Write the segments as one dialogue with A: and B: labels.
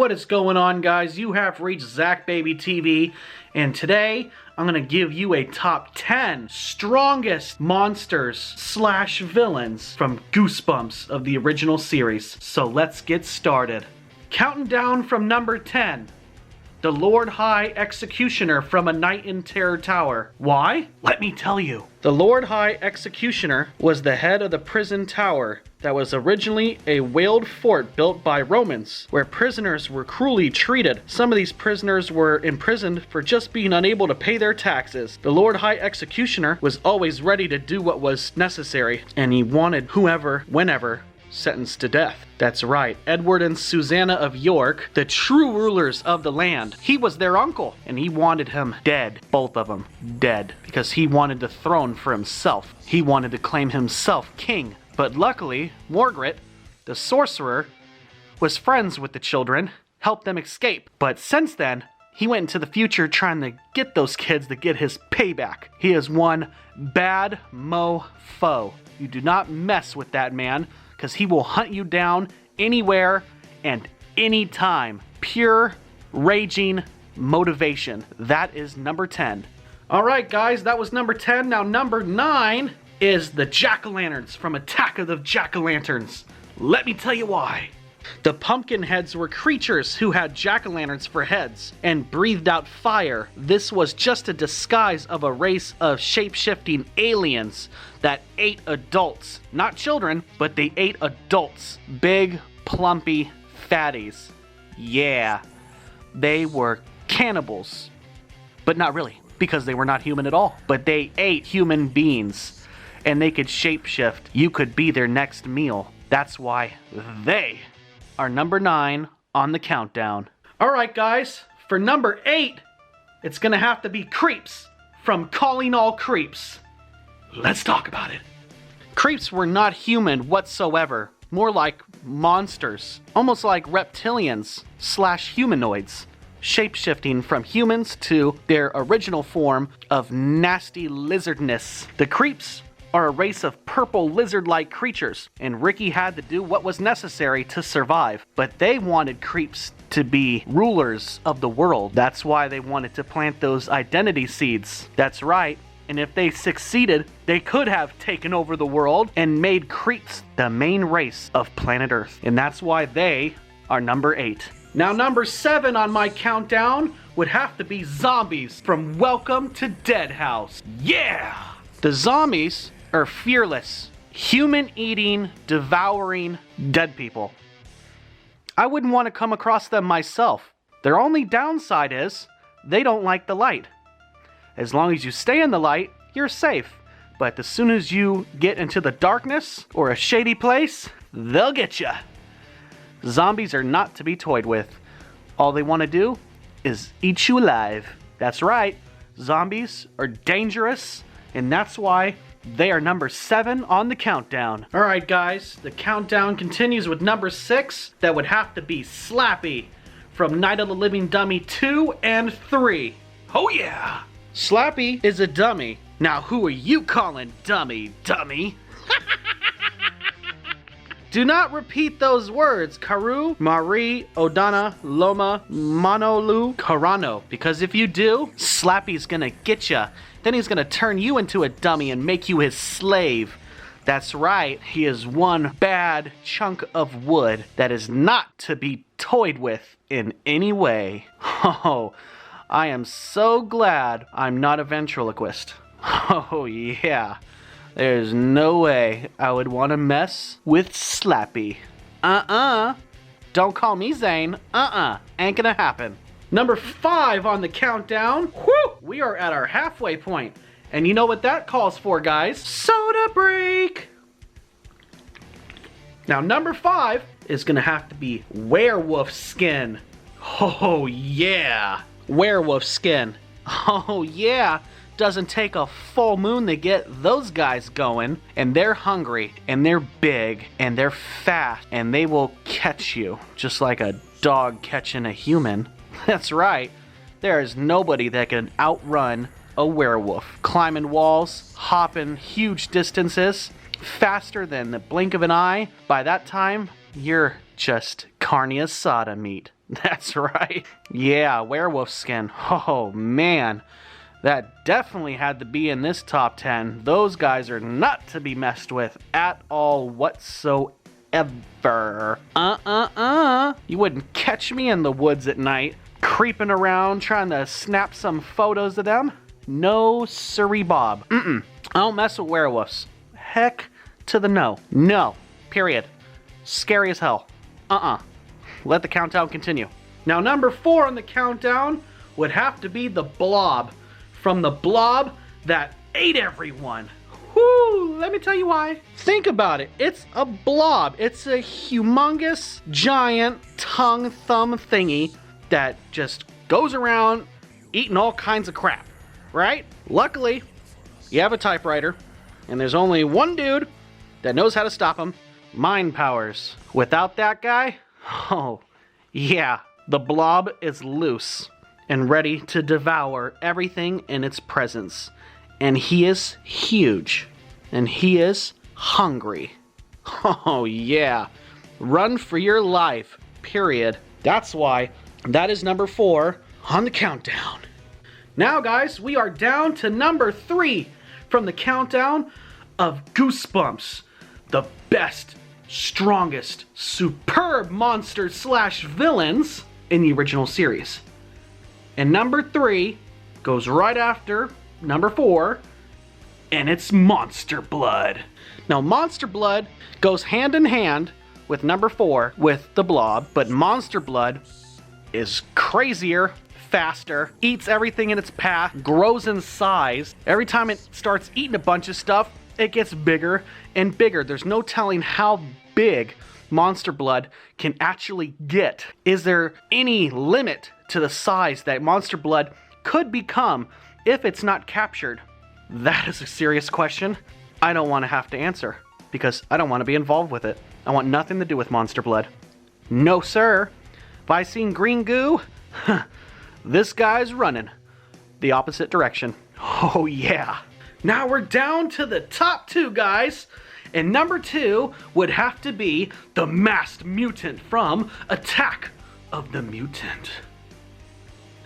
A: What is going on, guys? You have reached Zach Baby TV, and today I'm gonna give you a top 10 strongest monsters / villains from Goosebumps of the original series. So let's get started. Counting down from number 10. The Lord High Executioner from A Night in Terror Tower. Why? Let me tell you. The Lord High Executioner was the head of the prison tower that was originally a walled fort built by Romans, where prisoners were cruelly treated. Some of these prisoners were imprisoned for just being unable to pay their taxes. The Lord High Executioner was always ready to do what was necessary, and he wanted whoever, whenever, sentenced to death. That's right, Edward and Susanna of York, the true rulers of the land. He was their uncle, and he wanted him dead. Both of them dead, because he wanted the throne for himself. He wanted to claim himself king. But luckily, Margaret, the sorcerer, was friends with the children, helped them escape. But since then, he went into the future trying to get those kids to get his payback. He is one bad mofo. You do not mess with that man, because he will hunt you down anywhere and anytime. Pure, raging motivation. That is number 10. Alright guys, that was number 10. Now number 9 is the Jackolanterns from Attack of the Jackolanterns. Let me tell you why. The Pumpkinheads were creatures who had jack-o'-lanterns for heads and breathed out fire. This was just a disguise of a race of shape-shifting aliens that ate adults. Not children, but they ate adults. Big, plumpy fatties. Yeah, they were cannibals. But not really, because they were not human at all. But they ate human beings, and they could shapeshift. You could be their next meal. That's why they are number 9 on the countdown. Alright guys, for number 8, it's gonna have to be Creeps from Calling All Creeps. Let's talk about it. Creeps were not human whatsoever, more like monsters, almost like reptilians / humanoids, shape-shifting from humans to their original form of nasty lizardness. The Creeps are a race of purple lizard-like creatures, and Ricky had to do what was necessary to survive. But they wanted Creeps to be rulers of the world. That's why they wanted to plant those identity seeds. That's right. And if they succeeded, they could have taken over the world and made Creeps the main race of planet Earth. And that's why they are number 8. Now number 7 on my countdown would have to be Zombies from Welcome to Dead House. Yeah! The zombies are fearless, human-eating, devouring dead people. I wouldn't want to come across them myself. Their only downside is they don't like the light. As long as you stay in the light, you're safe. But as soon as you get into the darkness or a shady place, they'll get you. Zombies are not to be toyed with. All they want to do is eat you alive. That's right, zombies are dangerous, and that's why they are number 7 on the countdown. Alright guys, the countdown continues with number 6. That would have to be Slappy from Night of the Living Dummy 2 and 3. Oh yeah! Slappy is a dummy. Now who are you calling dummy? Do not repeat those words, Karu, Marie, Odana, Loma, Manolu, Karano. Because if you do, Slappy's gonna get ya. Then he's gonna turn you into a dummy and make you his slave. That's right, he is one bad chunk of wood that is not to be toyed with in any way. Oh, I am so glad I'm not a ventriloquist. Oh yeah. There's no way I would want to mess with Slappy. Don't call me Zane. Ain't gonna happen. Number 5 on the countdown. Whew! We are at our halfway point. And you know what that calls for, guys? Soda break! Now, number 5 is gonna have to be Werewolf Skin. Oh, yeah. Werewolf Skin. Oh, yeah. Doesn't take a full moon to get those guys going, and they're hungry, and they're big, and they're fast, and they will catch you, just like a dog catching a human. That's right, there is nobody that can outrun a werewolf. Climbing walls, hopping huge distances, faster than the blink of an eye. By that time, you're just carne asada meat. That's right. Yeah, Werewolf Skin. Oh, man. That definitely had to be in this top 10. Those guys are not to be messed with at all whatsoever. You wouldn't catch me in the woods at night, creeping around trying to snap some photos of them. No siree Bob. I don't mess with werewolves. Heck to the no. No. Period. Scary as hell. Let the countdown continue. Now, number 4 on the countdown would have to be the Blob. From the Blob that ate everyone. Whoo, let me tell you why. Think about it. It's a blob. It's a humongous, giant, tongue thumb thingy that just goes around eating all kinds of crap, right? Luckily, you have a typewriter, and there's only one dude that knows how to stop him. Mind powers. Without that guy, oh, yeah, the Blob is loose and ready to devour everything in its presence. And he is huge. And he is hungry. Oh, yeah. Run for your life, period. That's why that is number 4 on the countdown. Now, guys, we are down to number 3 from the countdown of Goosebumps. The best, strongest, superb monsters / villains in the original series. And number 3 goes right after number 4, and it's Monster Blood. Now, Monster Blood goes hand in hand with number 4 with the Blob, but Monster Blood is crazier, faster, eats everything in its path, grows in size. Every time it starts eating a bunch of stuff, it gets bigger and bigger. There's no telling how big Monster Blood can actually get. Is there any limit to the size that Monster Blood could become if it's not captured? That is a serious question I don't want to have to answer because I don't want to be involved with it. I want nothing to do with Monster Blood. No, sir. If I seen green goo, this guy's running the opposite direction. Oh, yeah. Now we're down to the top 2, guys. And number 2 would have to be the masked mutant from Attack of the Mutant.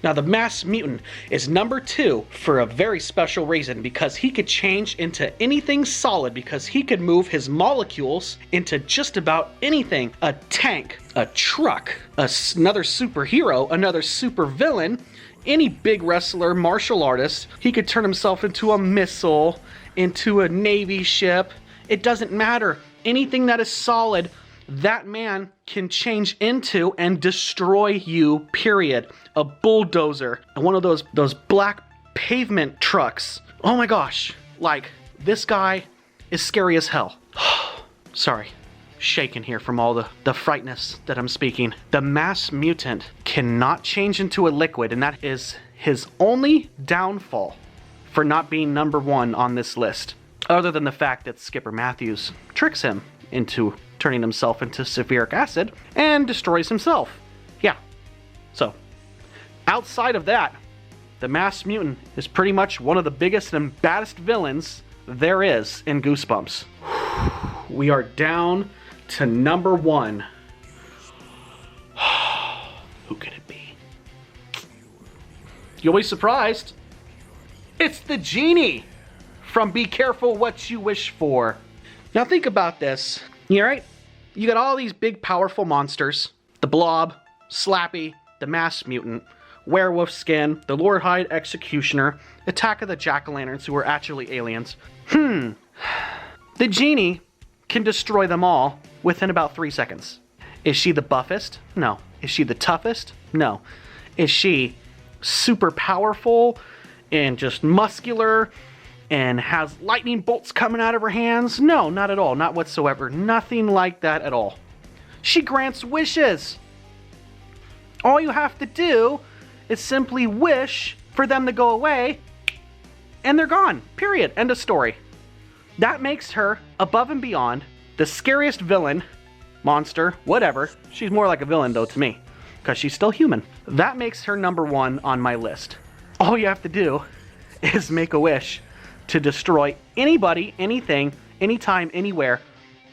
A: Now, the masked mutant is number 2 for a very special reason, because he could change into anything solid, because he could move his molecules into just about anything. A tank, a truck, another superhero, another supervillain, any big wrestler, martial artist. He could turn himself into a missile, into a Navy ship. It doesn't matter. Anything that is solid, that man can change into and destroy you, period. A bulldozer, one of those black pavement trucks. Oh my gosh, like, this guy is scary as hell. Sorry, shaking here from all the frightness that I'm speaking. The masked mutant cannot change into a liquid, and that is his only downfall for not being number 1 on this list. Other than the fact that Skipper Matthews tricks him into turning himself into sulfuric acid and destroys himself. Yeah. So, outside of that, the masked mutant is pretty much one of the biggest and baddest villains there is in Goosebumps. We are down to number 1. Who could it be? You'll be surprised. It's the Genie from Be Careful What You Wish For. Now think about this. You alright? You got all these big powerful monsters. The Blob, Slappy, the masked mutant, Werewolf Skin, the Lord Hyde Executioner, Attack of the Jackolanterns, who are actually aliens. The Genie can destroy them all within about 3 seconds. Is she the buffest? No. Is she the toughest? No. Is she super powerful and just muscular and has lightning bolts coming out of her hands? No, not at all. Not whatsoever. Nothing like that at all. She grants wishes. All you have to do is simply wish for them to go away, and they're gone. Period. End of story. That makes her, above and beyond, the scariest villain, monster, whatever. She's more like a villain, though, to me, because she's still human. That makes her number 1 on my list. All you have to do is make a wish to destroy anybody, anything, anytime, anywhere,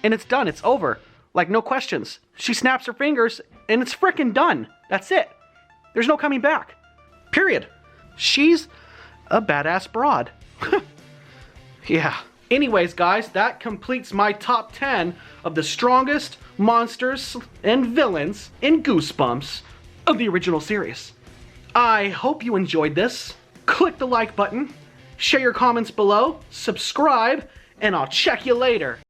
A: and it's done. It's over. Like, no questions. She snaps her fingers, and it's frickin' done. That's it. There's no coming back. Period. She's a badass broad. Yeah. Anyways, guys, that completes my top 10 of the strongest monsters and villains in Goosebumps of the original series. I hope you enjoyed this. Click the like button, share your comments below, subscribe, and I'll check you later.